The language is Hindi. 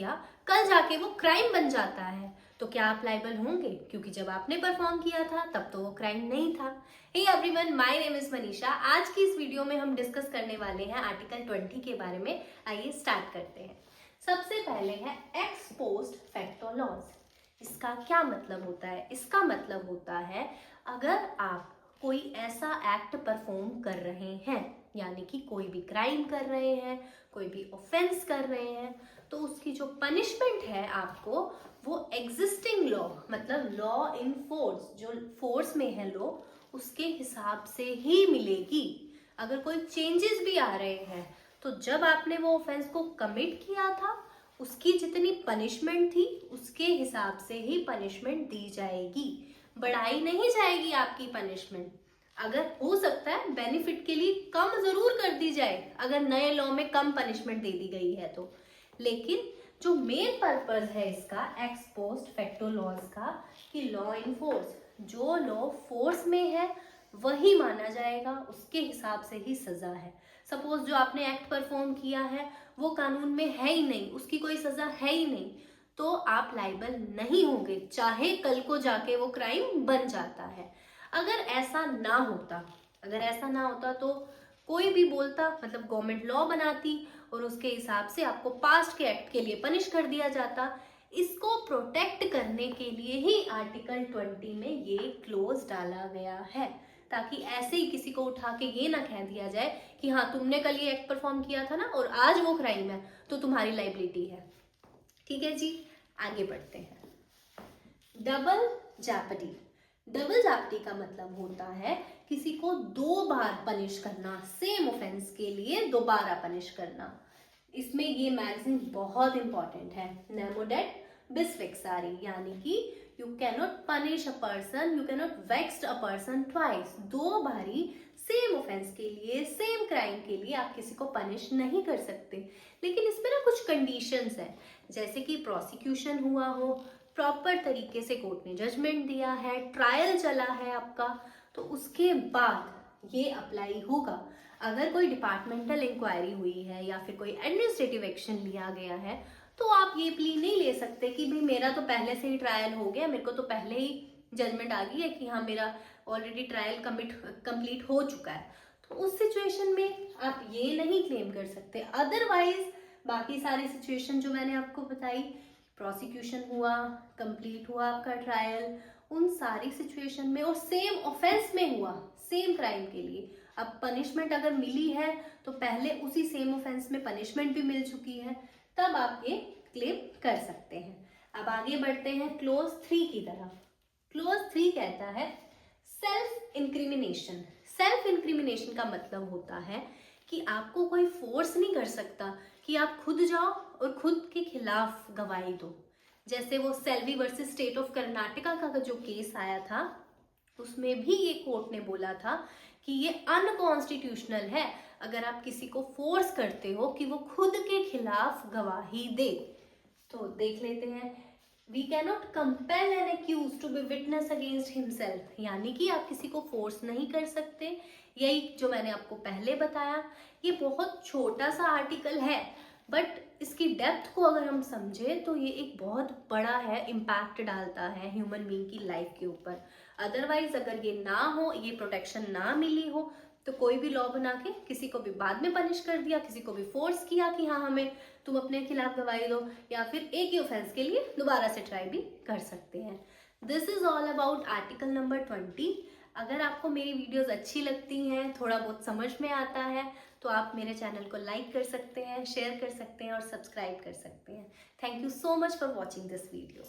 किया, कल जाके वो क्राइम बन जाता है, तो क्या आप लाइबल होंगे? क्योंकि जब आपने परफॉर्म किया था तब तो वो क्राइम नहीं था। Hey everyone, my name is Manisha. आज की इस वीडियो में हम डिस्कस करने वाले हैं आर्टिकल 20 के बारे में। आइए स्टार्ट करते हैं। सबसे पहले है एक्स पोस्ट फैक्टो लॉज। इसका क्या मतलब होता है? इसका मतलब होता है अगर आप कोई ऐसा एक्ट परफॉर्म कर रहे हैं, यानी कि कोई भी क्राइम कर रहे हैं, कोई भी ऑफेंस कर रहे हैं, तो उसकी जो पनिशमेंट है आपको वो एग्जिस्टिंग लॉ, मतलब लॉ इन फोर्स, जो फोर्स में है लॉ, उसके हिसाब से ही मिलेगी। अगर कोई चेंजेस भी आ रहे हैं तो जब आपने वो ऑफेंस को कमिट किया था उसकी जितनी पनिशमेंट थी उसके हिसाब से ही पनिशमेंट दी जाएगी, बढ़ाई नहीं जाएगी आपकी पनिशमेंट। अगर हो सकता है बेनिफिट के लिए कम जरूर कर दी जाए अगर नए लॉ में कम पनिशमेंट दे दी गई है तो, लेकिन जो मेन पर्पस है इसका एक्स पोस्ट फैक्टो लॉज का, कि लॉ इन फोर्स, जो लॉ फोर्स में है वही माना जाएगा, उसके हिसाब से ही सजा है। सपोज जो आपने एक्ट परफॉर्म किया है वो कानून में है ही नहीं, उसकी कोई सजा है ही नहीं, तो आप लाइबल नहीं होंगे, चाहे कल को जाके वो क्राइम बन जाता है। अगर ऐसा ना होता तो कोई भी बोलता, मतलब गवर्नमेंट लॉ बनाती और उसके हिसाब से आपको पास्ट के एक्ट के लिए पनिश कर दिया जाता। इसको प्रोटेक्ट करने के लिए ही आर्टिकल 20 में ये क्लोज डाला गया है, ताकि ऐसे ही किसी को उठा के ये ना कह दिया जाए कि हाँ तुमने कल ये एक्ट परफॉर्म किया था ना और आज वो क्राइम है तो तुम्हारी लाइबिलिटी है। ठीक है जी, आगे बढ़ते हैं। डबल जैपर्डी। डबल जैपर्डी का मतलब होता है किसी को दो बार पनिश करना, सेम ऑफेंस के लिए दोबारा पनिश करना। इसमें ये मैगजीन बहुत इंपॉर्टेंट है, नेमो डेट बिस वेक्सारी, यानी कि you cannot punish a person, you cannot vex a person twice. दो बारी सेम ऑफेंस के लिए, सेम क्राइम के लिए आप किसी को पनिश नहीं कर सकते। लेकिन इसमें ना कुछ कंडीशंस हैं, जैसे कि प्रोसिक्यूशन हुआ हो, प्रॉपर तरीके से कोर्ट ने जजमेंट दिया है, ट्रायल चला है आपका, तो उसके बाद ये अप्लाई होगा। अगर कोई डिपार्टमेंटल इंक्वायरी हुई है या फिर कोई एडमिनिस्ट्रेटिव एक्शन लिया गया है तो आप ये प्ली नहीं ले सकते कि भाई मेरा तो पहले से ही ट्रायल हो गया, मेरे को तो पहले ही जजमेंट आ गई है कि हाँ मेरा ऑलरेडी ट्रायल कंप्लीट हो चुका है। तो उस सिचुएशन में आप ये नहीं क्लेम कर सकते। अदरवाइज बाकी सारी सिचुएशन जो मैंने आपको बताई, प्रोसिक्यूशन हुआ, कंप्लीट हुआ आपका ट्रायल, उन सारी सिचुएशन में और सेम ऑफेंस में हुआ, सेम क्राइम के लिए, अब पनिशमेंट अगर मिली है तो पहले उसी सेम ऑफेंस में पनिशमेंट भी मिल चुकी है, तब आप ये क्लेम कर सकते हैं। अब आगे बढ़ते हैं क्लोज 3 की तरफ। क्लोज 3 कहता है सेल्फ इंक्रिमिनेशन। सेल्फ इंक्रिमिनेशन का मतलब होता है कि आपको कोई फोर्स नहीं कर सकता कि आप खुद जाओ और खुद के खिलाफ गवाही दो। जैसे वो Selvi versus state of Karnataka का जो केस आया था उसमें भी ये कोर्ट ने बोला था कि ये अनकॉन्स्टिट्यूशनल है अगर आप किसी को फोर्स करते हो कि वो खुद के खिलाफ गवाही दे। तो देख लेते हैं, we cannot compel an accused to be witness against himself, यानी कि आप किसी को फोर्स नहीं कर सकते। यही जो मैंने आपको पहले बताया, ये बहुत छोटा सा आर्टिकल है बट इसकी डेप्थ को अगर हम समझे तो ये एक बहुत बड़ा है, इम्पैक्ट डालता है ह्यूमन बीइंग की लाइफ के ऊपर। अदरवाइज अगर ये ना हो, ये प्रोटेक्शन ना मिली हो, तो कोई भी लॉ बना के किसी को भी बाद में पनिश कर दिया, किसी को भी फोर्स किया कि हाँ हमें तुम अपने खिलाफ गवाही दो, या फिर एक ही ऑफेंस के लिए दोबारा से ट्राई भी कर सकते हैं। This is all about article number 20। अगर आपको मेरी वीडियोस अच्छी लगती हैं, थोड़ा बहुत समझ में आता है, तो आप मेरे चैनल को लाइक कर सकते हैं, शेयर कर सकते हैं और सब्सक्राइब कर सकते हैं। Thank you so much for watching this video.